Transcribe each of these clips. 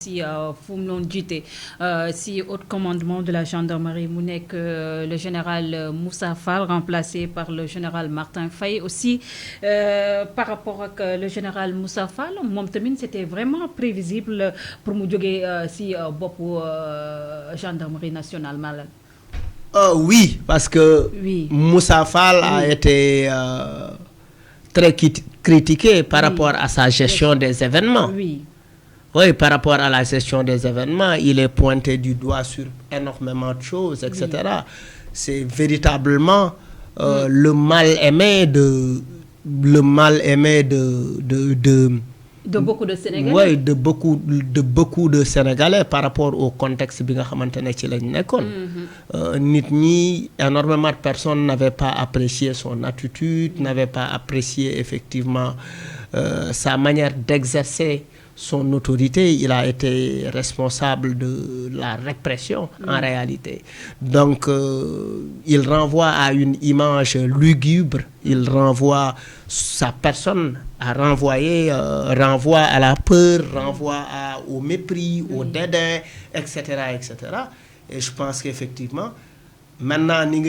si fu mu noon jiite si haut commandement de la gendarmerie mu nekk le général Moussa Fall remplacé par le général Martin Faye aussi par rapport ak le général Moussa Fall moom tamit c'était vraiment prévisible pour mu jógee si boppu gendarmerie nationale Malal. Oui, parce que oui. Moussa Fall a été très critiqué par rapport à sa gestion des événements. Oui. Oui, par rapport à la gestion des événements, il est pointé du doigt sur énormément de choses, etc. Oui. C'est véritablement le mal-aimé de beaucoup de Sénégalais. Oui, de beaucoup de Sénégalais par rapport au contexte bi nga xamantene ci lañ nekkoon. Nit ñi énormément de personnes n'avaient pas apprécié son attitude, n'avaient pas apprécié effectivement sa manière d'exercer son autorité. Il a été responsable de la répression en réalité. Donc il renvoie à une image lugubre, il renvoie sa personne à renvoie à la peur, renvoie au mépris, au dédain, etc., etc. Et je pense qu'effectivement, maintenant, il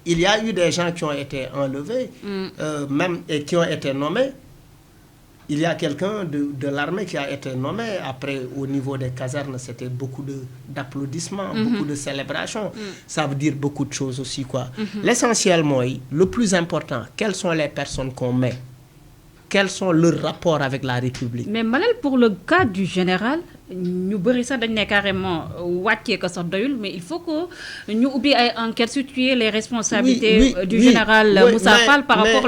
y a eu des gens qui ont été enlevés, même et qui ont été nommés. Il y a quelqu'un de l'armée qui a été nommé. Après, au niveau des casernes, c'était beaucoup d'applaudissements, beaucoup de célébrations. Ça veut dire beaucoup de choses aussi, quoi. L'essentiel, moi, le plus important, quelles sont les personnes qu'on met? Quels sont leurs rapports avec la République? Mais Malal, pour le cas du général, nous avons carrément mais il faut que nous oublions enquête situer les responsabilités du général Moussa Fall par rapport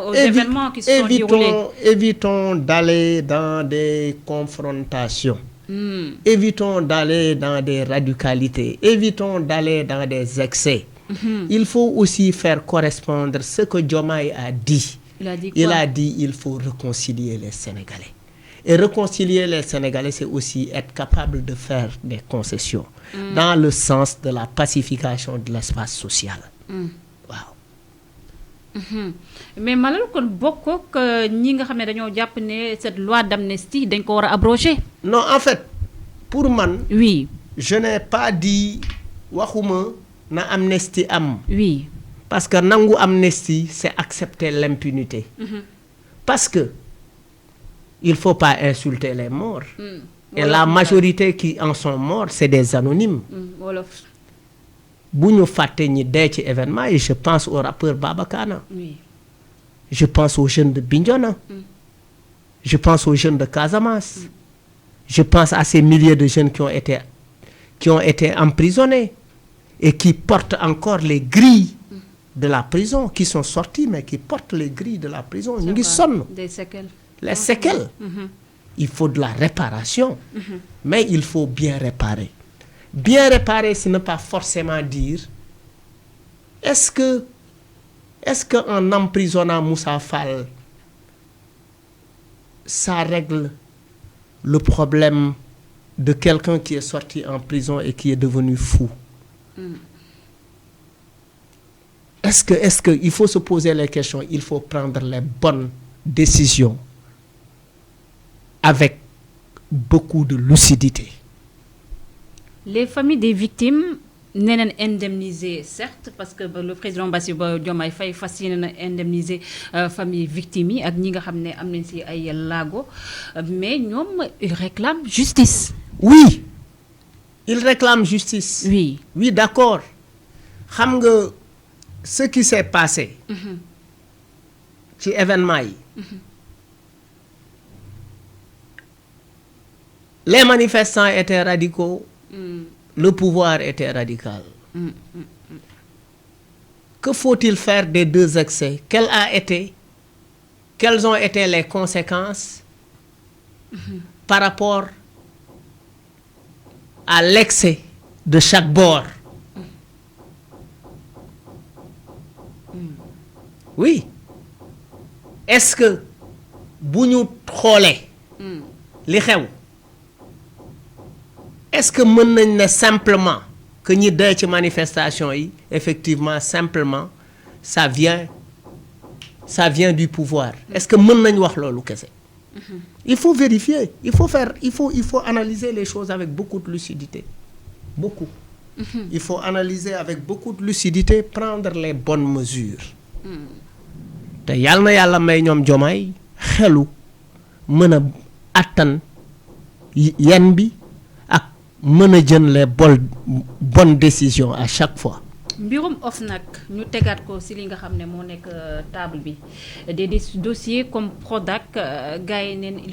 aux événements qui se sont déroulés. Évitons d'aller dans des confrontations. Évitons d'aller dans des radicalités. Évitons d'aller dans des excès. Il faut aussi faire correspondre ce que Diomaye a dit. Il a dit il faut réconcilier les Sénégalais. Et réconcilier les Sénégalais, c'est aussi être capable de faire des concessions dans le sens de la pacification de l'espace social. Wow. Mais malal kon bokko que ñi nga xamné dañoo japp né cette loi d'amnistie dañ ko wara abroger. Non, en fait, pour man, oui, je n'ai pas dit waxuma na amnistie am. Oui. Parce que nangu amnistie, c'est accepter l'impunité. Parce que il faut pas insulter les morts. Et la majorité qui en sont morts, c'est des anonymes. Bougnou faté ñi dé ci événement et je pense au rappeur Baba Kana. Oui. Je pense aux jeunes de Bignona. Je pense aux jeunes de Casamance. Je pense à ces milliers de jeunes qui ont été emprisonnés et qui portent encore les grilles de la prison, qui sont sortis mais qui portent les grilles de la prison. Des séquelles. Les séquelles. Il faut de la réparation, mais il faut bien réparer. Bien réparer, ce n'est pas forcément dire est-ce qu'en emprisonnant Moussa Fall, ça règle le problème de quelqu'un qui est sorti en prison et qui est devenu fou? Est-ce que il faut se poser les questions, il faut prendre les bonnes décisions avec beaucoup de lucidité. Les familles des victimes n'est indemnisées, certes, parce que le président Bassirou Diomaye Faye fascine indemniser famille victimes ak ñi nga xamné am nañ ci ay lago, mais ñom ils réclament justice. Oui. Ils réclament justice. Oui. Oui, d'accord. Xam nga ce qui s'est passé ci événement yi. Les manifestants étaient radicaux, le pouvoir était radical. Que faut-il faire des deux excès? Quelles ont été les conséquences par rapport à l'excès de chaque bord? Oui. Est-ce que bu ñu xoolee li xew? Est-ce que mën nañ ne simplement que ñi dee ci manifestation yi effectivement simplement ça vient du pouvoir? Est-ce que mën nañ wax loolu kese? Il faut vérifier, il faut analyser les choses avec beaucoup de lucidité. Beaucoup. Il faut analyser avec beaucoup de lucidité, prendre les bonnes mesures. te yàlla na yàlla may ñoom Diomaye xelu mën a attan yan bi ak mën a jël les bonnes décisions à chaque fois. mbirum OFNAC ñu tegaat ko ci li nga xam ne moo nekk table bi des dossiers comme Prodac gars yi neen il